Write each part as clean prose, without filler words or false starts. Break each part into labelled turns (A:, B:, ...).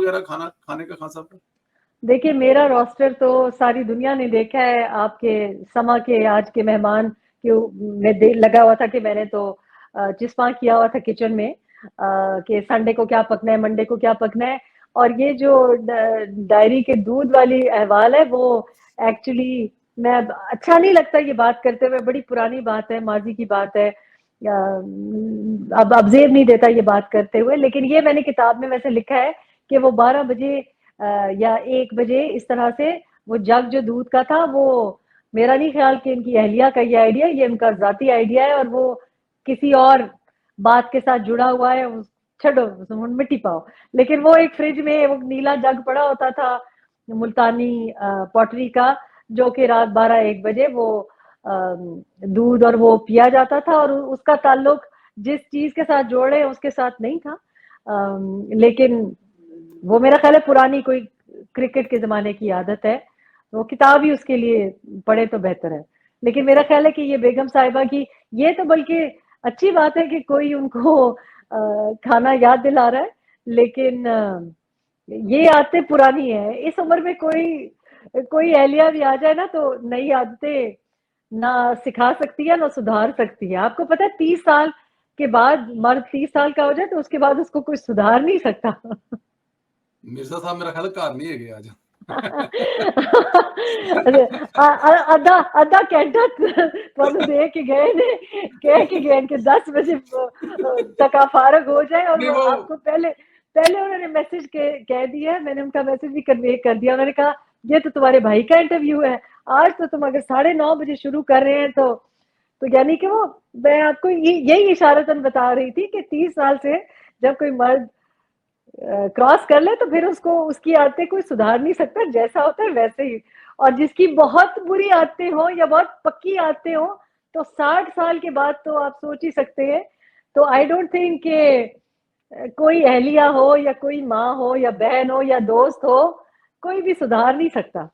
A: وغیرہ کھانے کا خان صاحب کا؟
B: دیکھیے میرا روسٹر تو ساری دنیا نے دیکھا ہے، آپ کے سما کے آج کے مہمان میں لگا ہوا تھا کہ میں نے تو چسپاں کیا ہوا تھا کچن میں کہ سنڈے کو کیا پکنا ہے، منڈے کو کیا پکنا ہے. اور یہ جو ڈائری کے دودھ والی احوال ہے وہ ایکچولی میں اچھا نہیں لگتا یہ بات کرتے ہوئے، بڑی پرانی بات ہے، ماضی کی بات ہے، اب زیب نہیں دیتا یہ بات کرتے ہوئے. لیکن یہ میں نے کتاب میں ویسے لکھا ہے کہ وہ 12 بجے یا 1 بجے اس طرح سے وہ جگ جو دودھ کا تھا، وہ میرا نہیں خیال کہ ان کی اہلیہ کا یہ آئیڈیا، یہ ان کا ذاتی آئیڈیا ہے اور وہ کسی اور بات کے ساتھ جڑا ہوا ہے، چھڑو مٹی پاؤ. لیکن وہ ایک فریج میں وہ نیلا جگ پڑا ہوتا تھا ملتانی پوٹری کا، جو کہ رات 12-1 بجے وہ دودھ اور وہ پیا جاتا تھا، اور اس کا تعلق جس چیز کے ساتھ جوڑے اس کے ساتھ نہیں تھا. لیکن وہ میرا خیال ہے پرانی کوئی کرکٹ کے زمانے کی عادت ہے، وہ کتاب ہی اس کے لیے پڑھے تو بہتر ہے. لیکن میرا خیال ہے کہ یہ بیگم صاحبہ کی یہ تو بلکہ اچھی بات ہے کہ کوئی ان کو کھانا یاد دلا رہا ہے، لیکن یہ عادتیں پرانی ہیں. اس عمر میں کوئی اہلیہ بھی آ جائے نا تو نئی عادتیں نہ سکھا سکتی ہے نہ سدھار سکتی ہے. آپ کو پتہ ہے 30 سال کے بعد مرد 30 سال کا ہو جائے تو اس کے بعد اس کو کوئی سدھار نہیں سکتا.
A: مرزا صاحب میرا خیال کار نہیں ہے گیا آج.
B: ادھا گھنٹہ تھانوں دے کے گئے نے، کہہ کے گئے کہ 10 بجے تک آپ فارغ ہو جائے، اور وہ آپ کو پہلے انہوں نے میسج کہہ دیا. میں نے ان کا میسج بھی کنوے کر دیا. میں نے کہا یہ تو تمہارے بھائی کا انٹرویو ہے، آج تو تم اگر 9:30 بجے شروع کر رہے ہیں تو یعنی کہ وہ میں آپ کو یہی اشارتاً بتا رہی تھی کہ 30 سال سے جب کوئی مرد کراس کر لے تو پھر اس کی عادتیں کوئی سدھار نہیں سکتا، جیسا ہوتا ہے ویسے ہی. اور جس کی بہت بری عادتیں ہوں یا بہت پکی عادتیں ہوں تو 60 سال کے بعد تو آپ سوچ ہی سکتے ہیں. تو آئی ڈونٹ تھنک کہ کوئی اہلیہ ہو یا کوئی ماں ہو یا بہن ہو یا دوست ہو، کوئی بھی سدھار نہیں سکتا،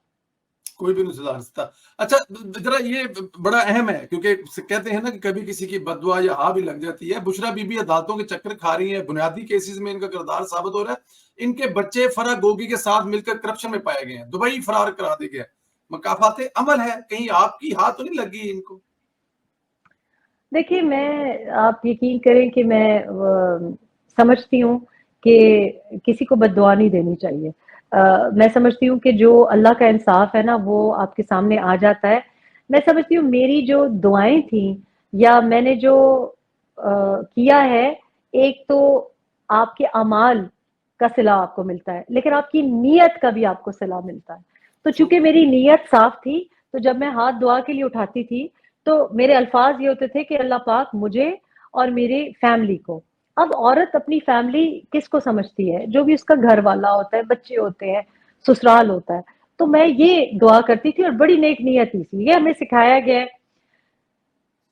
A: کوئی بھی نہیں سدھار سکتا. اچھا ذرا یہ بڑا اہم ہے کیونکہ کہتے ہیں نا کہ کبھی کسی کی بددعا یا ہاں بھی لگ جاتی ہے. بشرا بی بی عدالتوں کے چکر کھا رہی ہیں، بنیادی کیسز میں ان کا کردار ثابت ہو رہا ہے. ان کے بچے فرح گوگی کے ساتھ مل کر کرپشن میں پائے گئے ہیں، دبئی فرار کرا دی گیا. مکافات عمل ہے، کہیں آپ کی ہاتھ تو نہیں لگی ان کو؟
B: دیکھیے آپ یقین کریں کہ میں سمجھتی ہوں کہ کسی کو بد دعا نہیں دینی چاہیے. میں سمجھتی ہوں کہ جو اللہ کا انصاف ہے نا وہ آپ کے سامنے آ جاتا ہے. میں سمجھتی ہوں میری جو دعائیں تھیں یا میں نے جو کیا ہے، ایک تو آپ کے اعمال کا صلہ آپ کو ملتا ہے، لیکن آپ کی نیت کا بھی آپ کو صلہ ملتا ہے. تو چونکہ میری نیت صاف تھی تو جب میں ہاتھ دعا کے لیے اٹھاتی تھی تو میرے الفاظ یہ ہوتے تھے کہ اللہ پاک مجھے اور میری فیملی کو. اب عورت اپنی فیملی کس کو سمجھتی ہے؟ جو بھی اس کا گھر والا ہوتا ہے، بچے ہوتے ہیں، سسرال ہوتا ہے. تو میں یہ دعا کرتی تھی اور بڑی نیک نیت تھی، یہ ہمیں سکھایا گیا ہے.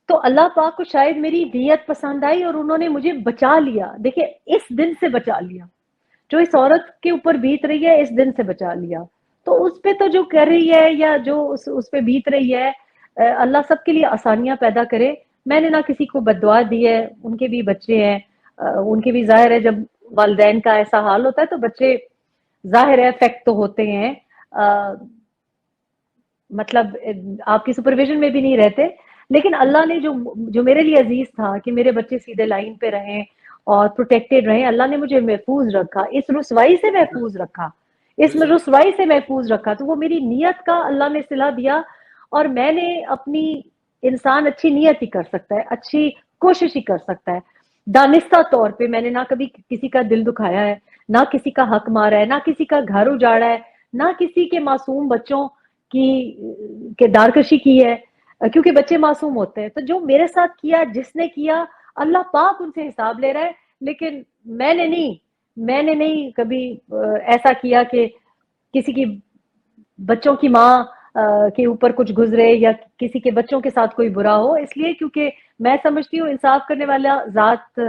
B: تو اللہ پاک کو شاید میری نیت پسند آئی اور انہوں نے مجھے بچا لیا. دیکھیں اس دن سے بچا لیا، جو اس عورت کے اوپر بیت رہی ہے اس دن سے بچا لیا. تو اس پہ تو جو کر رہی ہے یا جو اس پہ بیت رہی ہے، اللہ سب کے لیے آسانیاں پیدا کرے. میں نے نہ کسی کو بد دعا دی ہے، ان کے بھی بچے ہیں، ان کے بھی ظاہر ہے جب والدین کا ایسا حال ہوتا ہے تو بچے ظاہر ہے افیکٹ تو ہوتے ہیں، مطلب آپ کی سپرویژن میں بھی نہیں رہتے. لیکن اللہ نے جو میرے لیے عزیز تھا کہ میرے بچے سیدھے لائن پہ رہیں اور پروٹیکٹڈ رہیں، اللہ نے مجھے محفوظ رکھا، اس رسوائی سے محفوظ رکھا، اس میں رسوائی سے محفوظ رکھا. تو وہ میری نیت کا اللہ نے صلہ دیا. اور میں نے اپنی انسان اچھی نیت ہی کر سکتا ہے، اچھی کوشش ہی کر سکتا ہے. دانستہ طور پہ میں نے نہ کبھی کسی کا دل دکھایا ہے، نہ کسی کا حق مارا ہے، نہ کسی کا گھر اجاڑا ہے، نہ کسی کے معصوم بچوں کی دارکشی کی ہے، کیونکہ بچے معصوم ہوتے ہیں. تو جو میرے ساتھ کیا، جس نے کیا، اللہ پاک ان سے حساب لے رہا ہے. لیکن میں نے نہیں کبھی ایسا کیا کہ کسی کی بچوں کی ماں کے اوپر کچھ گزرے یا کسی کے بچوں کے ساتھ کوئی برا ہو. اس لیے کیونکہ میں سمجھتی ہوں انصاف کرنے والا ذات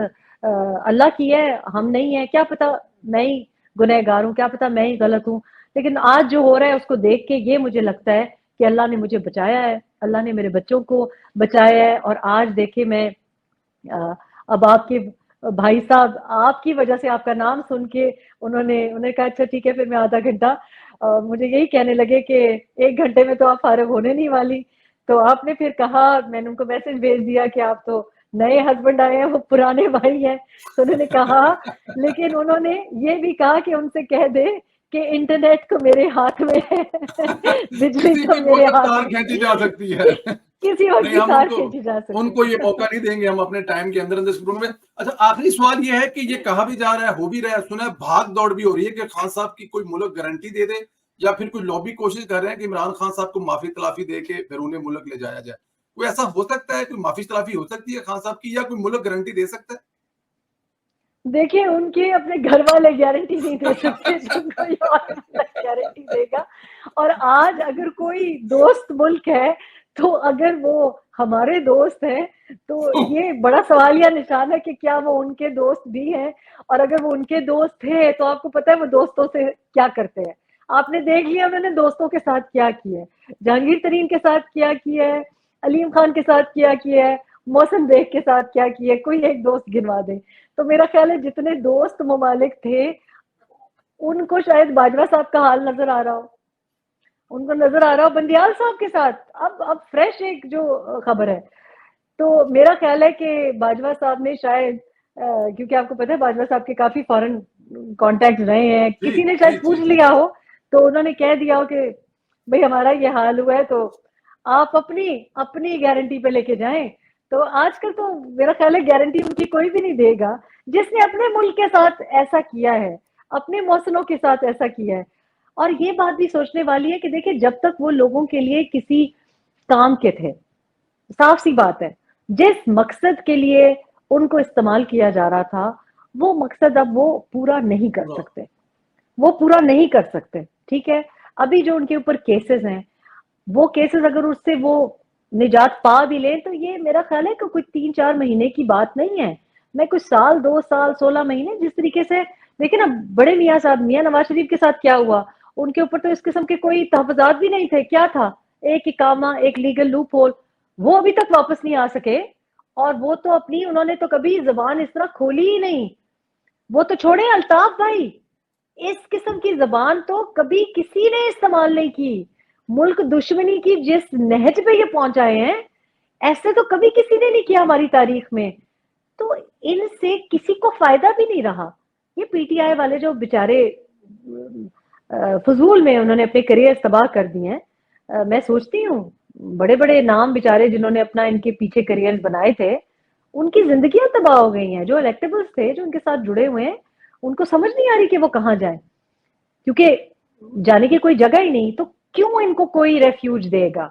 B: اللہ کی ہے، ہم نہیں ہیں. کیا پتا میں ہی گنہگار ہوں، کیا پتا میں ہی غلط ہوں. لیکن آج جو ہو رہا ہے اس کو دیکھ کے یہ مجھے لگتا ہے کہ اللہ نے مجھے بچایا ہے، اللہ نے میرے بچوں کو بچایا ہے. اور آج دیکھیں میں اب آپ کے بھائی صاحب آپ کی وجہ سے آپ کا نام سن کے انہوں نے کہا اچھا ٹھیک ہے پھر میں آدھا گھنٹہ مجھے یہی کہنے لگے کہ 1 گھنٹے میں تو آپ فارغ ہونے نہیں والی. تو آپ نے پھر کہا, میں نے ان کو میسج بھیج دیا کہ آپ تو نئے ہسبینڈ آئے ہیں, وہ پرانے بھائی ہیں. تو انہوں نے کہا, لیکن انہوں نے یہ بھی کہا کہ ان سے کہہ دے کہ انٹرنیٹ تو میرے ہاتھ میں ہے, بجلی
A: کسی
B: تو
A: بھی
B: میرے
A: وقت
B: ہاتھ
A: تار
B: میں,
A: کھینچی جا سکتی ہے.
B: کسی وقت
A: نہیں
B: بھی
A: ہم
B: تار کھینچی جا
A: ان
B: سکتی
A: کو یہ
B: ہے.
A: موقع نہیں دیں گے, ہم اپنے ٹائم کے اندر اندر اس میں. اچھا آخری سوال یہ ہے کہ یہ کہا بھی جا رہا ہے, ہو بھی رہا ہے, سنا ہے بھاگ دوڑ بھی ہو رہی ہے کہ خان صاحب کی کوئی ملک گارنٹی دے دے, یا پھر کوئی لابی کوشش کر رہے ہیں کہ عمران خان صاحب کو معافی تلافی دے کے بیرون ملک لے جایا جائے. کوئی ایسا ہو سکتا ہے, کوئی معافی تلافی ہو سکتی ہے خان صاحب کی, یا کوئی ملک گارنٹی دے سکتا ہے؟
B: دیکھیں ان کے اپنے گھر والے گارنٹی نہیں دے سکتے, تو کوئی اور گارنٹی دے گا. اور آج اگر کوئی دوست ملک ہے تو اگر وہ ہمارے دوست ہیں تو یہ بڑا سوالیہ نشان ہے کہ کیا وہ ان کے دوست بھی ہیں, اور اگر وہ ان کے دوست تھے تو آپ کو پتا ہے وہ دوستوں سے کیا کرتے ہیں. آپ نے دیکھ لیا انہوں نے دوستوں کے ساتھ کیا کیا ہے, جہانگیر ترین کے ساتھ کیا کیا ہے, علیم خان کے ساتھ کیا کیا ہے, محسن بیگ کے ساتھ کیا کیا ہے, کوئی ایک دوست گنوا دے. تو میرا خیال ہے جتنے دوست ممالک تھے ان کو شاید باجوہ صاحب کا حال نظر آ رہا ہو, ان کو نظر آ رہا ہو بندیال صاحب کے ساتھ. اب فریش ایک جو خبر ہے, تو میرا خیال ہے کہ باجوہ صاحب نے شاید کیونکہ آپ کو پتا ہے باجوہ صاحب کے کافی فورن کانٹیکٹ رہے ہیں,
A: جی
B: کسی نے
A: جی
B: شاید
A: جی
B: پوچھ
A: جی.
B: لیا ہو تو انہوں نے کہہ دیا ہو کہ بھئی ہمارا یہ حال ہوا ہے, تو آپ اپنی گارنٹی پہ لے کے جائیں. تو آج کل تو میرا خیال ہے گارنٹی ان کی کوئی بھی نہیں دے گا جس نے اپنے ملک کے ساتھ ایسا کیا ہے, اپنے محسنوں کے ساتھ ایسا کیا ہے. اور یہ بات بھی سوچنے والی ہے کہ دیکھیں جب تک وہ لوگوں کے لیے کسی کام کے تھے, صاف سی بات ہے, جس مقصد کے لیے ان کو استعمال کیا جا رہا تھا وہ مقصد اب وہ پورا نہیں کر سکتے, وہ پورا نہیں کر سکتے. ٹھیک ہے, ابھی جو ان کے اوپر کیسز ہیں وہ کیسز اگر اس سے وہ نجات پا بھی لیں تو یہ میرا خیال ہے کہ کوئی 3-4 مہینے کی بات نہیں ہے, میں کچھ سال 2 سال 16 مہینے. جس طریقے سے دیکھیں نا بڑے میاں صاحب میاں نواز شریف کے ساتھ کیا ہوا, ان کے اوپر تو اس قسم کے کوئی تحفظات بھی نہیں تھے. کیا تھا, ایک اقامہ, ایک لیگل لوپ ہول, وہ ابھی تک واپس نہیں آ سکے. اور وہ تو انہوں نے تو کبھی زبان اس طرح کھولی ہی نہیں. وہ تو چھوڑے الطاف بھائی, اس قسم کی زبان تو کبھی کسی نے استعمال نہیں کی. ملک دشمنی کی جس نہج پہ یہ پہنچائے ہیں ایسے تو کبھی کسی نے نہیں کیا ہماری تاریخ میں. تو ان سے کسی کو فائدہ بھی نہیں رہا. یہ پی ٹی آئی والے جو بیچارے فضول میں انہوں نے اپنے کریئر تباہ کر دیے ہیں, میں سوچتی ہوں بڑے بڑے نام بیچارے جنہوں نے اپنا ان کے پیچھے کریئر بنائے تھے ان کی زندگیاں تباہ ہو گئی ہیں. جو الیکٹیبلز تھے جو ان کے ساتھ جڑے ہوئے ہیں ان کو سمجھ نہیں آ رہی کہ وہ کہاں جائیں, کیونکہ جانے کی کوئی جگہ ہی نہیں. تو کیوں ان کو کوئی ریفیوج دے گا,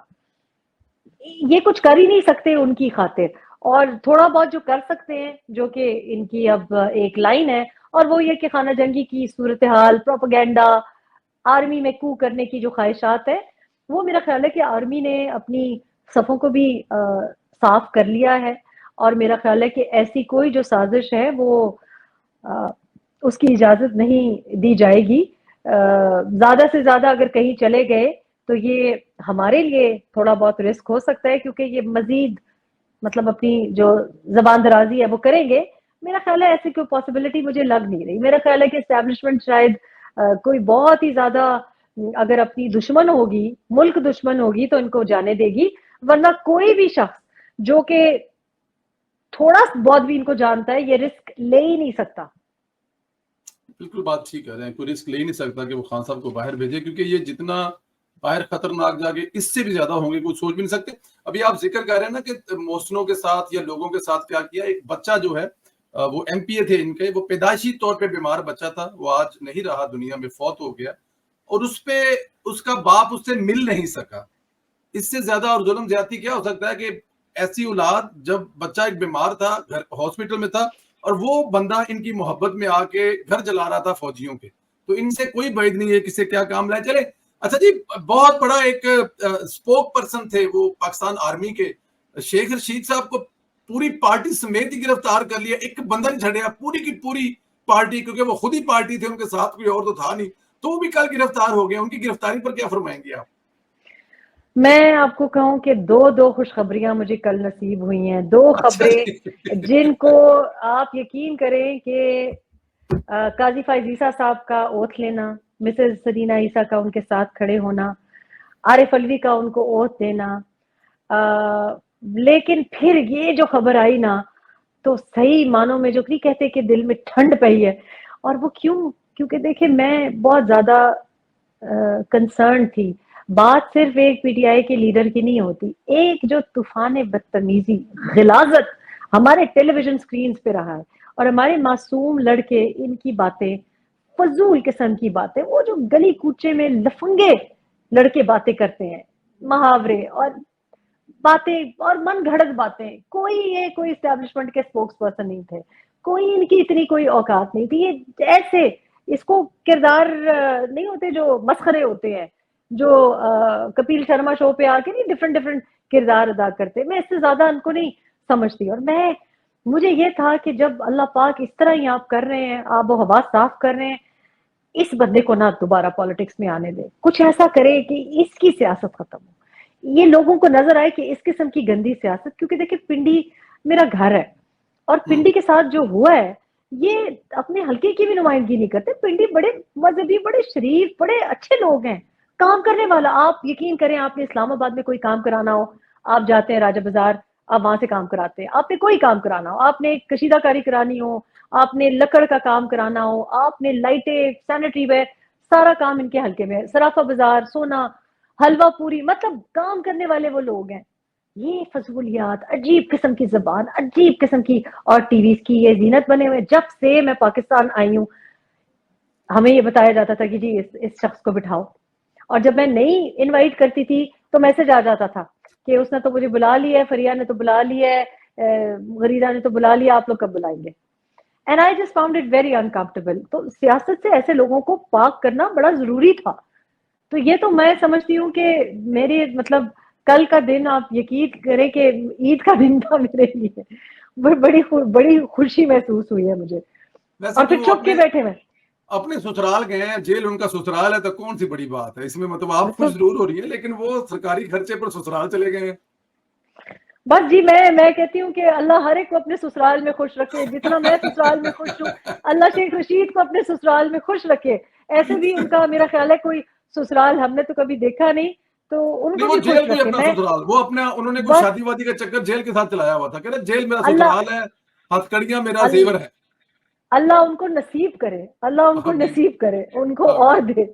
B: یہ کچھ کر ہی نہیں سکتے ان کی خاطر. اور تھوڑا بہت جو کر سکتے ہیں جو کہ ان کی اب ایک لائن ہے, اور وہ یہ کہ خانہ جنگی کی صورتحال, پروپیگنڈا, آرمی میں کو کرنے کی جو خواہشات ہے, وہ میرا خیال ہے کہ آرمی نے اپنی صفوں کو بھی صاف کر لیا ہے. اور میرا خیال ہے کہ ایسی کوئی جو سازش ہے وہ اس کی اجازت نہیں دی جائے گی. زیادہ سے زیادہ اگر کہیں چلے گئے تو یہ ہمارے لیے تھوڑا بہت رسک ہو سکتا ہے, کیونکہ یہ مزید مطلب اپنی جو زبان درازی ہے وہ کریں گے. میرا خیال ہے ایسی کوئی پاسبلٹی مجھے لگ نہیں رہی. میرا خیال ہے کہ اسٹیبلشمنٹ شاید کوئی بہت ہی زیادہ اگر اپنی دشمن ہوگی, ملک دشمن ہوگی تو ان کو جانے دے گی, ورنہ کوئی بھی شخص جو کہ تھوڑا بہت بھی ان کو جانتا ہے یہ رسک لے ہی نہیں سکتا.
A: بالکل بات ٹھیک کہہ رہے ہیں, کوئی رسک لے ہی نہیں سکتا کہ وہ خان صاحب کو باہر بھیجے, کیونکہ یہ جتنا باہر خطرناک جاگے اس سے بھی زیادہ ہوں گے, کچھ سوچ بھی نہیں سکتے. ابھی آپ ذکر کر رہے ہیں نا کہ محسنوں کے ساتھ یا لوگوں کے ساتھ کیا کیا. ایک بچہ جو ہے وہ ایم پی اے تھے ان کے, وہ پیدائشی طور پہ بیمار بچہ تھا, وہ آج نہیں رہا دنیا میں, فوت ہو گیا, اور اس پہ اس کا باپ اس سے مل نہیں سکا. اس سے زیادہ اور ظلم زیادتی کیا ہو سکتا ہے کہ ایسی اولاد, جب بچہ ایک بیمار تھا گھر ہاسپٹل میں تھا اور وہ بندہ ان کی محبت میں آ کے گھر جلا رہا تھا فوجیوں کے, تو ان سے کوئی بعید نہیں ہے کسے کیا کام لائے چلے. اچھا جی, بہت بڑا ایک اسپوک پرسن تھے وہ پاکستان آرمی کے, شیخ رشید صاحب کو پوری پارٹی سمیت ہی گرفتار کر لیا, ایک بندہ نہیں چھڑیا, پوری کی پوری پارٹی, کیونکہ وہ خود ہی پارٹی تھے, ان کے ساتھ کوئی اور تو تھا نہیں, تو وہ بھی کل گرفتار ہو گئے. ان کی گرفتاری پر کیا فرمائیں گے آپ؟
B: میں آپ کو کہوں کہ دو خوشخبریاں مجھے کل نصیب ہوئی ہیں، 2
A: اچھا
B: خبریں
A: جی
B: جن کو آپ یقین کریں کہ قاضی فائز عیسیٰ صاحب کا اوتھ لینا، مسز سدینہ عیسیٰ کا ان کے ساتھ کھڑے ہونا، عارف الوی کا ان کو اوتھ دینا، لیکن پھر یہ جو خبر آئی نا تو صحیح معنوں میں جو نہیں کہتے کہ دل میں ٹھنڈ پئی ہے، اور وہ کیونکہ دیکھیں میں بہت زیادہ کنسرن تھی. بات صرف ایک پی ٹی آئی کے لیڈر کی نہیں ہوتی، ایک جو طوفان بدتمیزی غلاظت ہمارے ٹیلی ویژن سکرینز پہ رہا ہے، اور ہمارے معصوم لڑکے ان کی باتیں فضول قسم کی باتیں، وہ جو گلی کوچے میں لفنگے لڑکے باتیں کرتے ہیں، محاورے اور باتیں اور من گھڑت باتیں، کوئی اسٹیبلشمنٹ کے اسپوکس پرسن نہیں تھے، کوئی ان کی اتنی کوئی اوقات نہیں تھی. یہ ایسے اس کو کردار نہیں ہوتے جو مسخرے ہوتے ہیں، جو کپیل شرما شو پہ آ کے نہیں ڈفرنٹ کردار ادا کرتے، میں اس سے زیادہ ان کو نہیں سمجھتی. اور مجھے یہ تھا کہ جب اللہ پاک اس طرح ہی آپ کر رہے ہیں، آب و ہوا صاف کر رہے ہیں، اس بندے کو نہ دوبارہ پالیٹکس میں آنے دے، کچھ ایسا کرے کہ اس کی سیاست ختم ہو، یہ لوگوں کو نظر آئے کہ اس قسم کی گندی سیاست. کیونکہ دیکھیں پنڈی میرا گھر ہے، اور پنڈی کے ساتھ جو ہوا ہے یہ اپنے حلقے کی بھی نمائندگی نہیں کرتے. پنڈی بڑے مذہبی، بڑے شریف، بڑے اچھے لوگ ہیں، کام کرنے والا. آپ یقین کریں آپ نے اسلام آباد میں کوئی کام کرانا ہو، آپ جاتے ہیں راجہ بازار، آپ وہاں سے کام کراتے ہیں. آپ نے کوئی کام کرانا ہو، آپ نے کشیدہ کاری کرانی ہو، آپ نے لکڑ کا کام کرانا ہو، آپ نے لائٹیں، سینیٹری ویئر، سارا کام ان کے حلقے میں. سرافہ بازار، سونا، حلوہ پوری، مطلب کام کرنے والے وہ لوگ ہیں. یہ فضولیات، عجیب قسم کی زبان، عجیب قسم کی، اور ٹی ویز کی یہ زینت بنے ہوئے. جب سے میں پاکستان آئی ہوں ہمیں یہ بتایا جاتا تھا کہ جی اس شخص کو بٹھاؤ، اور جب میں نہیں انوائٹ کرتی تھی تو میسج آ جاتا تھا کہ اس نے تو مجھے بلا لیا ہے، فریہ نے تو بلا لیا ہے، غریدہ نے تو بلا لیا، آپ لوگ کب بلائیں گے؟ And I just found it very uncomfortable. تو سیاست سے ایسے لوگوں کو پاک کرنا بڑا ضروری تھا. تو یہ تو میں سمجھتی ہوں کہ میری مطلب کل کا دن آپ یقین کریں کہ عید کا دن تھا میرے لیے. بڑی خوشی محسوس ہوئی ہے مجھے.
A: ویسے
B: اور پھر
A: وہ
B: چھپ کے بیٹھے میں
A: اپنے سسرال گئے ہیں، جیل ان کا سسرال ہے، تو کون سی بڑی بات ہے اس میں؟ مطلب آپ خوش ضرور ہو رہی ہے لیکن وہ سرکاری خرچے پر سسرال چلے گئے ہیں.
B: بس جی میں کہتی ہوں کہ اللہ ہر ایک کو اپنے سسرال میں خوش رکھے، جتنا میں سسرال میں خوش ہوں اللہ شیخ رشید کو اپنے سسرال میں خوش رکھے. ایسے بھی ان کا میرا خیال ہے کوئی سسرال ہم نے تو کبھی دیکھا نہیں، تو ان
A: نہیں
B: کو
A: وہ
B: بھی
A: جیل
B: خوش
A: بھی
B: رکھے.
A: اپنا
B: میں
A: سسرال، وہ اپنا انہوں نے کوئی
B: بس
A: شادی وادی کا چکر جیل کے ساتھ چلایا ہوا تھا، کہہ رہے جیل میرا
B: اللہ
A: سسرال ہے، ہتھ کڑیاں میرا
B: ال-
A: زیور ہے.
B: اللہ ان کو نصیب کرے، اللہ ان کو
A: آمین
B: نصیب کرے، ان کو اور
A: آمین.
B: دے.